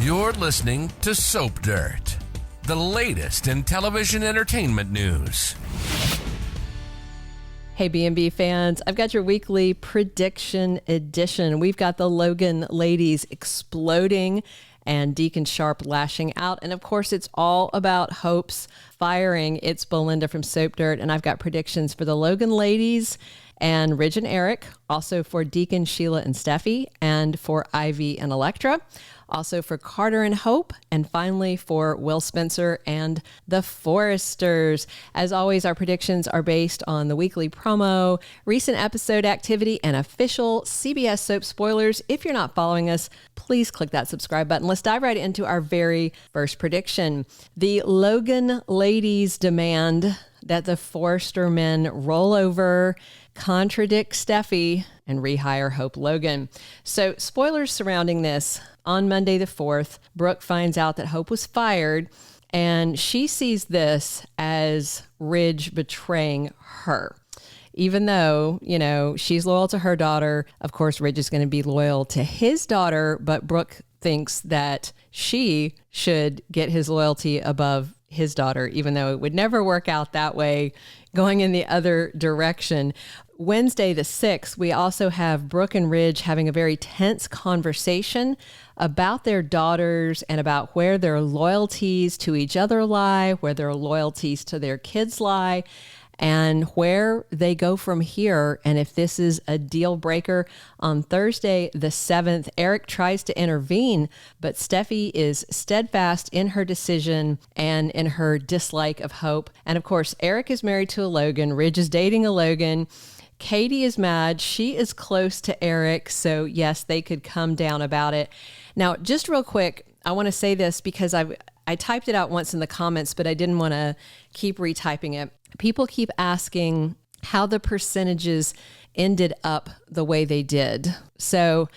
You're listening to Soap Dirt, the latest in television entertainment news. Hey, B&B fans, I've got your weekly prediction edition. We've got the Logan ladies exploding and Deacon Sharpe lashing out. And of course, it's all about Hope's firing. It's Belinda from Soap Dirt, and I've got predictions for the Logan ladies and Ridge and Eric, also for Deacon, Sheila, and Steffy, and for Ivy and Electra, also for Carter and Hope, and finally for Will Spencer and the Forresters. As always, our predictions are based on the weekly promo, recent episode activity, and official CBS soap spoilers. If you're not following us, please click that subscribe button. Let's dive right into our very first prediction. The Logan ladies demand that the Forrester men roll over, contradict Steffy, and rehire Hope Logan. So spoilers surrounding this. On Monday the 4th, Brooke finds out that Hope was fired, and she sees this as Ridge betraying her. Even though, she's loyal to her daughter, of course, Ridge is going to be loyal to his daughter, but Brooke thinks that she should get his loyalty above his daughter, even though it would never work out that way, going in the other direction. Wednesday the 6th, we also have Brooke and Ridge having a very tense conversation about their daughters and about where their loyalties to each other lie, where their loyalties to their kids lie, and where they go from here, and if this is a deal breaker. On Thursday, the 7th, Eric tries to intervene, but Steffy is steadfast in her decision and in her dislike of Hope. And of course, Eric is married to a Logan. Ridge is dating a Logan. Katie is mad. She is close to Eric, so yes, they could come down about it. Now, just real quick, I want to say this because I typed it out once in the comments, but I didn't want to keep retyping it. People keep asking how the percentages ended up the way they did. So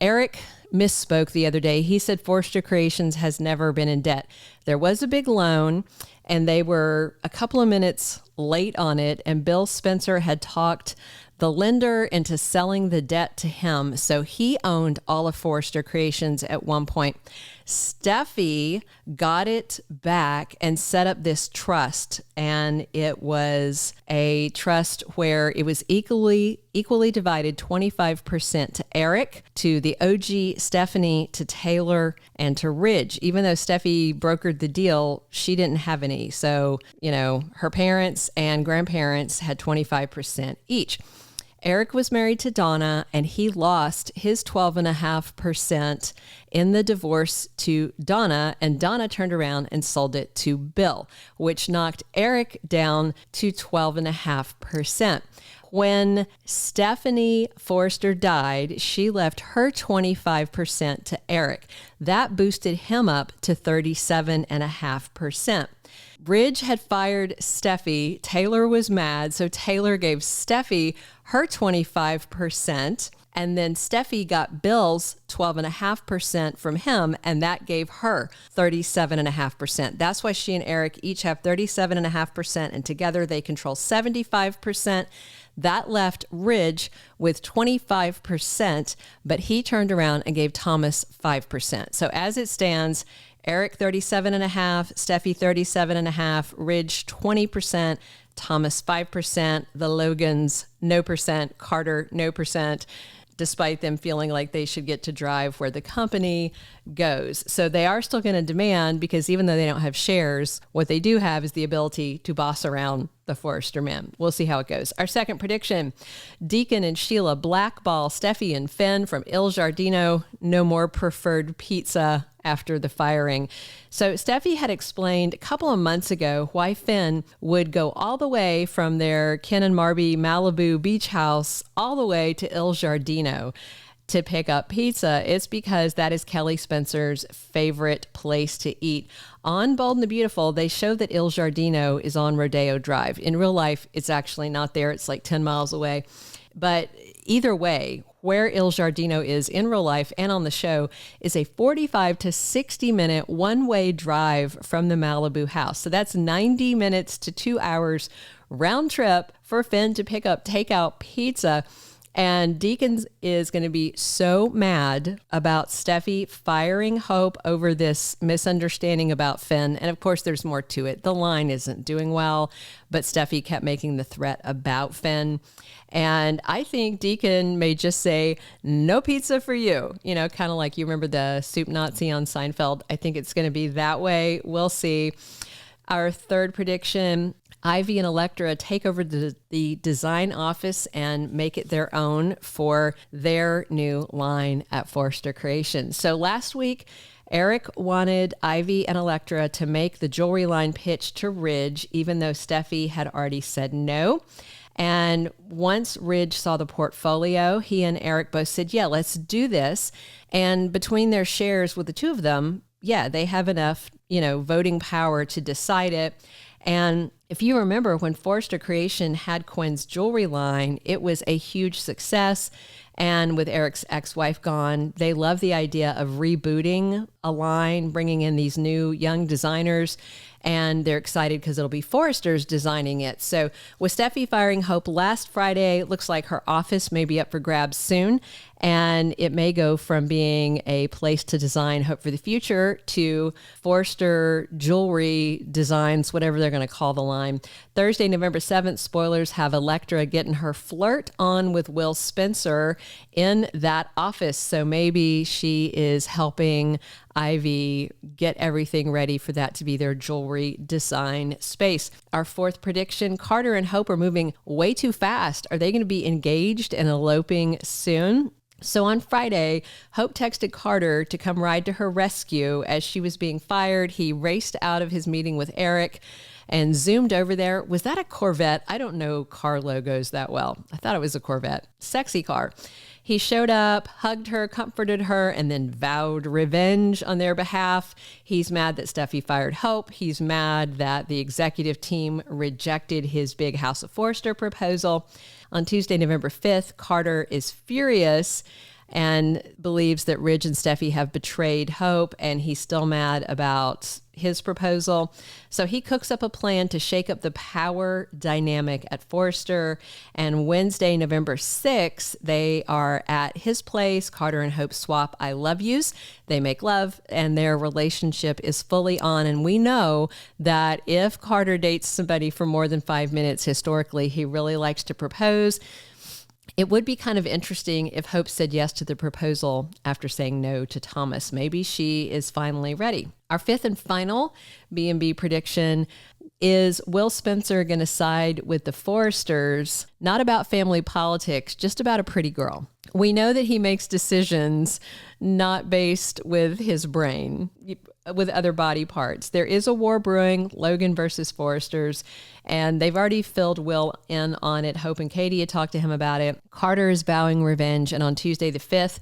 Eric misspoke the other day. He said Forrester Creations has never been in debt. There was a big loan, and they were a couple of minutes late on it, and Bill Spencer had talked the lender into selling the debt to him. So he owned all of Forrester Creations at one point. Steffy got it back and set up this trust, and it was a trust where it was equally divided, 25% to Eric, to the OG Stephanie, to Taylor, and to Ridge. Even though Steffy brokered the deal, she didn't have any. So, her parents and grandparents had 25% each. Eric was married to Donna, and he lost his 12.5% in the divorce to Donna, and Donna turned around and sold it to Bill, which knocked Eric down to 12.5%. When Stephanie Forrester died, she left her 25% to Eric. That boosted him up to 37.5%. Ridge had fired Steffy. Taylor was mad, so Taylor gave Steffy her 25%, and then Steffy got Bill's 12.5% from him, and that gave her 37.5%. That's why she and Eric each have 37.5%, and together they control 75%. That left Ridge with 25%, but he turned around and gave Thomas 5%. So as it stands, Eric 37.5%, Steffy 37.5%, Ridge 20%, Thomas 5%, the Logans no percent, Carter no percent, despite them feeling like they should get to drive where the company goes. So they are still going to demand, because even though they don't have shares, what they do have is the ability to boss around the Forrester men. We'll see how it goes. Our second prediction, Deacon and Sheila blackball Steffy and Finn from Il Giardino. No more preferred pizza after the firing. So Steffy had explained a couple of months ago why Finn would go all the way from their Ken and Marby Malibu beach house all the way to Il Giardino to pick up pizza. It's because that is Kelly Spencer's favorite place to eat. On Bold and the Beautiful, they show that Il Giardino is on Rodeo Drive. In real life, it's actually not there. It's like 10 miles away. But either way, where Il Giardino is in real life and on the show is a 45 to 60 minute one-way drive from the Malibu house. So that's 90 minutes to 2 hours round trip for Finn to pick up takeout pizza. And Deacon is going to be so mad about Steffy firing Hope over this misunderstanding about Finn. And of course, there's more to it. The line isn't doing well, but Steffy kept making the threat about Finn. And I think Deacon may just say, no pizza for you. You know, kind of like you remember the soup Nazi on Seinfeld. I think it's going to be that way. We'll see. Our third prediction, Ivy and Electra take over the design office and make it their own for their new line at Forrester Creations. So last week, Eric wanted Ivy and Electra to make the jewelry line pitch to Ridge, even though Steffy had already said no. And once Ridge saw the portfolio, he and Eric both said, yeah, let's do this. And between their shares with the two of them, yeah, they have enough, voting power to decide it. And if you remember, when Forrester Creation had Quinn's jewelry line, it was a huge success. And with Eric's ex-wife gone, they love the idea of rebooting a line, bringing in these new young designers. And they're excited because it'll be Forrester's designing it. So with Steffy firing Hope last Friday, it looks like her office may be up for grabs soon. And it may go from being a place to design Hope for the future to Forrester Jewelry Designs, whatever they're going to call the line. Thursday, November 7th, spoilers, have Electra getting her flirt on with Will Spencer in that office. So maybe she is helping Ivy get everything ready for that to be their jewelry design space. Our fourth prediction, Carter and Hope are moving way too fast. Are they going to be engaged and eloping soon? So on Friday, Hope texted Carter to come ride to her rescue as she was being fired. He raced out of his meeting with Eric and zoomed over there. Was that a Corvette? I don't know car logos that well. I thought it was a Corvette. Sexy car. He showed up, hugged her, comforted her, and then vowed revenge on their behalf. He's mad that Steffy fired Hope. He's mad that the executive team rejected his big House of Forrester proposal. On Tuesday, November 5th, Carter is furious and believes that Ridge and Steffy have betrayed Hope, and he's still mad about his proposal. So he cooks up a plan to shake up the power dynamic at Forrester. And Wednesday, November 6th, they are at his place. Carter and Hope swap I love yous. They make love, and their relationship is fully on. And we know that if Carter dates somebody for more than 5 minutes, historically, he really likes to propose. It would be kind of interesting if Hope said yes to the proposal after saying no to Thomas. Maybe she is finally ready. Our fifth and final B&B prediction is Will Spencer going to side with the Forresters, not about family politics, just about a pretty girl. We know that he makes decisions not based with his brain, with other body parts. There is a war brewing, Logan versus Forresters, and they've already filled Will in on it. Hope and Katie had talked to him about it. Carter is vowing revenge, and on Tuesday the 5th,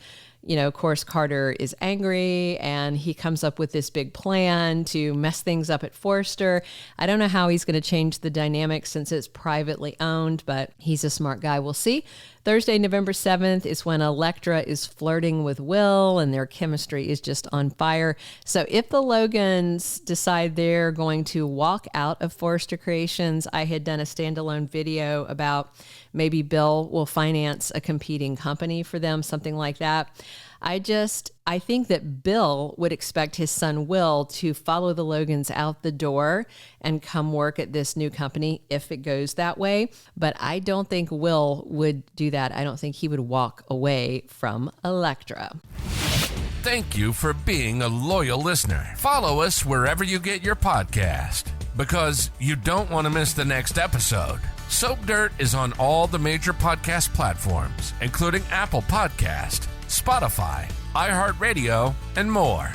of course, Carter is angry and he comes up with this big plan to mess things up at Forrester. I don't know how he's going to change the dynamic since it's privately owned, but he's a smart guy. We'll see. Thursday, November 7th is when Electra is flirting with Will and their chemistry is just on fire. So if the Logans decide they're going to walk out of Forrester Creations, I had done a standalone video about maybe Bill will finance a competing company for them, something like that. I think that Bill would expect his son Will to follow the Logans out the door and come work at this new company if it goes that way. But I don't think Will would do that. I don't think he would walk away from Electra. Thank you for being a loyal listener. Follow us wherever you get your podcast, because you don't want to miss the next episode. Soap Dirt is on all the major podcast platforms, including Apple Podcast, Spotify, iHeartRadio, and more.